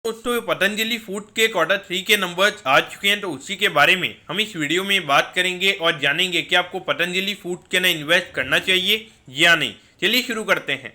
दोस्तों पतंजलि फूड के क्वार्टर 3 के नंबर्स आ चुके हैं, तो उसी के बारे में हम इस वीडियो में बात करेंगे और जानेंगे कि आपको पतंजलि फूड के अंदर इन्वेस्ट करना चाहिए या नहीं। चलिए शुरू करते हैं।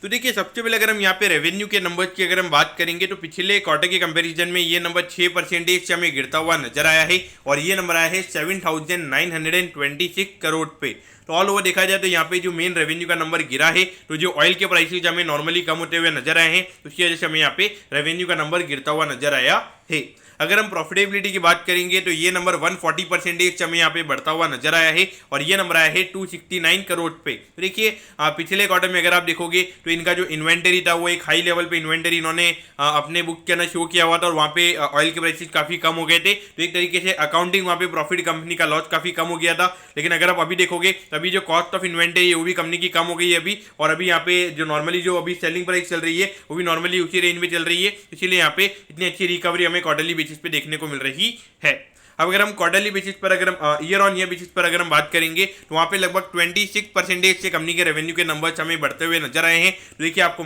तो देखिए, सबसे पहले अगर हम यहाँ पे रेवेन्यू के नंबर्स की अगर हम बात करेंगे तो पिछले क्वार्टर के कंपैरिजन में ये नंबर 6% से हमें गिरता हुआ नजर आया है और ये नंबर आया है 7,926 करोड़ पे। तो ऑल ओवर देखा जाए तो यहाँ पे जो मेन रेवेन्यू का नंबर गिरा है, तो जो ऑयल के प्राइसेज हमें नॉर्मली कम होते हुए नजर आए हैं, तो उसकी वजह से हमें यहाँ पे रेवेन्यू का नंबर गिरता हुआ नजर आया है। अगर हम प्रॉफिटेबिलिटी की बात करेंगे तो ये नंबर 140% से हमें यहाँ पे बढ़ता हुआ नजर आया है और ये नंबर आया है 269 करोड़ पे। तो देखिए, पिछले क्वार्टर में अगर आप देखोगे तो इनका जो इन्वेंटरी था वो एक हाई लेवल पे इन्वेंटरी इन्होंने अपने बुक के अंदर शो किया हुआ था और वहाँ पे ऑयल के प्राइसेस काफी कम हो गए थे। तो एक तरीके से अकाउंटिंग वहाँ पे प्रॉफिट कंपनी का लॉस काफी कम हो गया था। लेकिन अगर आप अभी देखोगे तो अभी जो कॉस्ट ऑफ इन्वेंटरी है वो भी कंपनी की कम हो गई है अभी, और अभी यहाँ पे जो नॉर्मली जो अभी सेलिंग प्राइस चल रही है वो भी नॉर्मली उसी रेंज में चल रही है। इसीलिए यहाँ पे इतनी अच्छी रिकवरी हमें क्वार्टरली बेसिस पे देखने को मिल रही है। अब अगर हम क्वार्टरली बेसिस पर अगर हम ईयर ऑन ईयर बेसिस पर अगर हम बात करेंगे तो वहाँ पे लगभग 26% से कंपनी के रेवेन्यू के नंबर्स हमें बढ़ते हुए नजर आए हैं। तो देखिए, आपको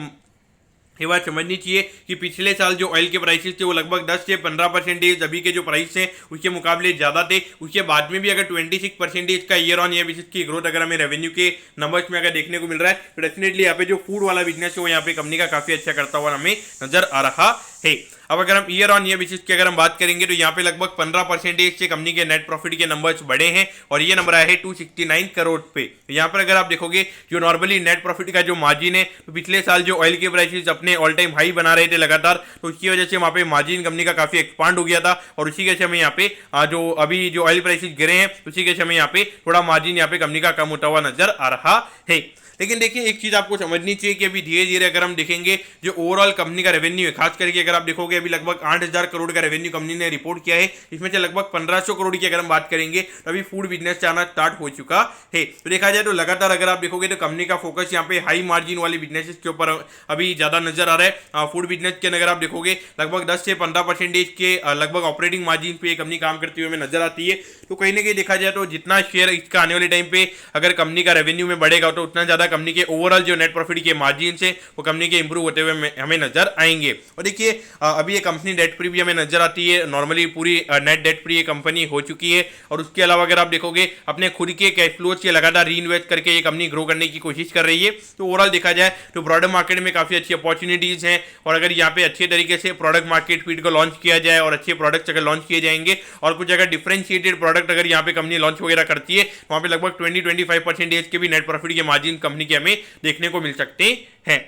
ये बात समझनी चाहिए कि पिछले साल जो ऑयल के प्राइसेस थे वो लगभग 10 से 15% अभी के जो प्राइस हैं उसके मुकाबले ज़्यादा थे। उसके बाद में भी अगर 26% का ईयर ऑन ईयर बेसिस की ग्रोथ अगर हमें रेवेन्यू के नंबर्स में अगर देखने को मिल रहा है तो डेफिनेटली यहाँ पे जो फूड वाला बिजनेस है वो यहाँ पे कंपनी का काफ़ी अच्छा करता हुआ हमें नजर आ रहा है। अब अगर हम ईयर ऑन ईयर बेसिस की अगर हम बात करेंगे तो यहाँ पे लगभग 15% से कंपनी के नेट प्रॉफिट के नंबर्स बढ़े हैं और ये नंबर आया है 269 करोड़ पे। यहाँ पर अगर आप देखोगे जो नॉर्मली नेट प्रॉफिट का जो मार्जिन है, तो पिछले साल जो ऑयल के प्राइसेस अपने ऑल टाइम हाई बना रहे थे लगातार, तो उसकी वजह से वहाँ पे मार्जिन कंपनी का काफी एक्सपांड हो गया था और उसी के हमें यहाँ पे जो अभी जो ऑयल प्राइसेस गिरे हैं उसी के हमें यहाँ पे थोड़ा मार्जिन यहाँ पे कंपनी का कम होता हुआ नजर आ रहा है। लेकिन देखिए, एक चीज आपको समझनी चाहिए कि अभी धीरे धीरे अगर हम देखेंगे जो ओवरऑल कंपनी का रेवेन्यू है, खास करके अगर आप देखोगे अभी लगभग 8,000 करोड़ का रेवेन्यू कंपनी ने रिपोर्ट किया है, इसमें से लगभग 1,500 करोड़ की अगर हम बात करेंगे तो अभी फूड बिजनेस आना स्टार्ट हो चुका है। तो देखा जाए तो लगातार अगर आप देखोगे तो कंपनी का फोकस यहाँ पे हाई मार्जिन वाले बिजनेसेस के ऊपर अभी ज्यादा नजर आ रहा है। फूड बिजनेस के अगर आप देखोगे लगभग 10 से 15% के लगभग ऑपरेटिंग मार्जिन पे कंपनी काम करती हुई हमें नजर आती है। तो कहीं ना कहीं देखा जाए तो जितना शेयर इसका आने वाले टाइम पे अगर कंपनी का रेवेन्यू में बढ़ेगा तो उतना ज्यादा कंपनी के ओवरऑल जो नेट प्रॉफिट के मार्जिन से वो कंपनी के इंप्रूव होते हुए हमें नजर आएंगे। और देखिए, अभी ये कंपनी डेट फ्री भी हमें नजर आती है, नॉर्मली पूरी नेट डेट फ्री ये कंपनी हो चुकी है। और उसके अलावा अगर आप देखोगे अपने खुद के कैश फ्लो से लगातार री इन्वेस्ट करके ये कंपनी ग्रो करने की कोशिश कर रही है। तो ओवरऑल देखा जाए तो ब्रॉडर मार्केट में काफी अच्छी अपॉर्चुनिटीज हैं और अगर यहाँ पे अच्छे तरीके से प्रोडक्ट मार्केट फीड को लॉन्च किया जाए और अच्छे प्रोडक्ट्स अगर लॉन्च किए जाएंगे और कुछ अगर डिफरेंशिएटेड प्रोडक्ट अगर यहाँ पे कंपनी लॉन्च वगैरह करती है, वहाँ पे लगभग 20-25% के भी नेट प्रॉफिट के मार्जिन कंपनी के हमें देखने को मिल सकते हैं।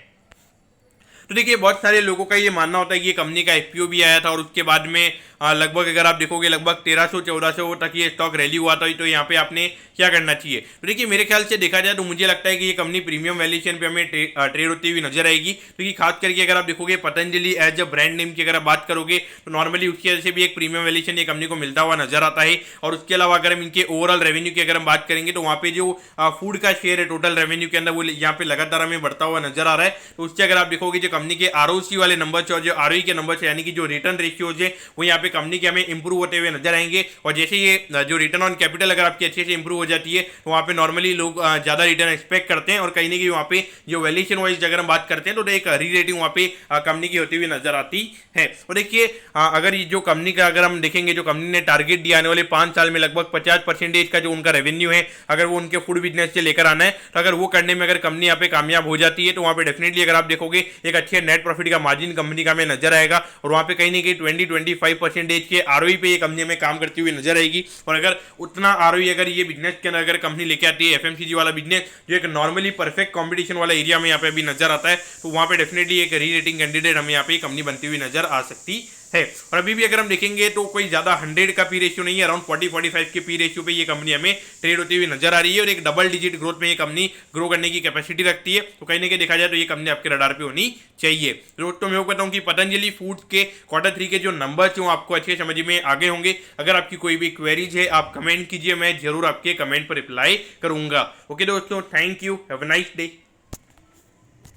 तो देखिए, बहुत सारे लोगों का ये मानना होता है कि ये कंपनी का IPO भी आया था और उसके बाद में लगभग अगर आप देखोगे लगभग 1300-1400 तक ये स्टॉक रैली हुआ था। तो यहाँ पे आपने क्या करना चाहिए? तो देखिए, मेरे ख्याल से देखा जाए तो मुझे लगता है कि ये कंपनी प्रीमियम वैल्यूएशन पे हमें ट्रेड होती हुई नजर आएगी, क्योंकि खास करके अगर आप देखोगे Patanjali as a brand name की अगर आप बात करोगे तो नॉर्मली उसकी वजह से भी एक प्रीमियम वैल्यूएशन ये कंपनी को मिलता हुआ नजर आता है। और उसके अलावा अगर हम इनके ओवरऑल रेवेन्यू की अगर हम बात करेंगे तो वहाँ पे जो फूड का शेयर है टोटल रेवेन्यू के अंदर वो यहाँ पे लगातार हमें बढ़ता हुआ नजर आ रहा है। तो उससे अगर आप देखोगे जो कंपनी के ROC वाले नंबर और जो ROE के नंबर यानी कि जो रिटर्न रेशियोज है वो यहाँ पे कंपनी के हमें इंप्रूव होते हुए नजर आएंगे। और जैसे ये जो रिटर्न ऑन कैपिटल अगर आपकी अच्छे से इंप्रूव हो जाती है तो वहाँ पे नॉर्मली लोग ज्यादा रिटर्न एक्सपेक्ट करते हैं और कहीं ना कहीं वहाँ पे जो वैल्यूएशन वाइज अगर हम बात करते हैं तो एक री रेटिंग वहाँ पे कंपनी की होती हुई नजर आती है। और देखिए, अगर जो कंपनी का अगर हम देखेंगे जो कंपनी ने टारगेट दिया आने वाले 5 साल में लगभग 50% का जो उनका रेवेन्यू है अगर वो उनके फूड बिजनेस से लेकर आना है, तो अगर वो करने में अगर कंपनी यहाँ पे कामयाब हो जाती है तो वहाँ पे डेफिनेटली अगर आप देखोगे एक अच्छे नेट प्रॉफिट का मार्जिन कंपनी का हमें नजर आएगा और वहाँ पे कहीं ना कहीं 20-25% के ROE पे ये कंपनी में काम करती हुई नजर आएगी। और अगर उतना ROE अगर ये बिजनेस के अंदर अगर कंपनी लेके आती है, FMCG वाला बिजनेस जो एक नॉर्मली परफेक्ट कंपटीशन वाला एरिया में यहाँ पे अभी नजर आता है, तो वहाँ पे डेफिनेटली एक री रेटिंग कैंडिडेट हमें यहाँ पे कंपनी बनती हुई नजर आ सकती है। और अभी भी अगर हम देखेंगे तो कोई ज्यादा 100 का पी रेशियो नहीं है, अराउंड 40-45 के पी रेशियो पे ये कंपनी हमें ट्रेड होती हुई नजर आ रही है और एक डबल डिजिट ग्रोथ में ये कंपनी ग्रो करने की कैपेसिटी रखती है। तो कहीं ना कहीं देखा जाए तो ये कंपनी आपके रडार पे होनी चाहिए। दोस्तों, मैं कहता हूँ कि पतंजलि फूड्स के क्वार्टर 3 के जो नंबर्स हैं वो आपको अच्छे समझ में आगे होंगे। अगर आपकी कोई भी क्वेरीज है आप कमेंट कीजिए, मैं जरूर आपके कमेंट पर रिप्लाई करूंगा। ओके दोस्तों, thank you, have a nice day.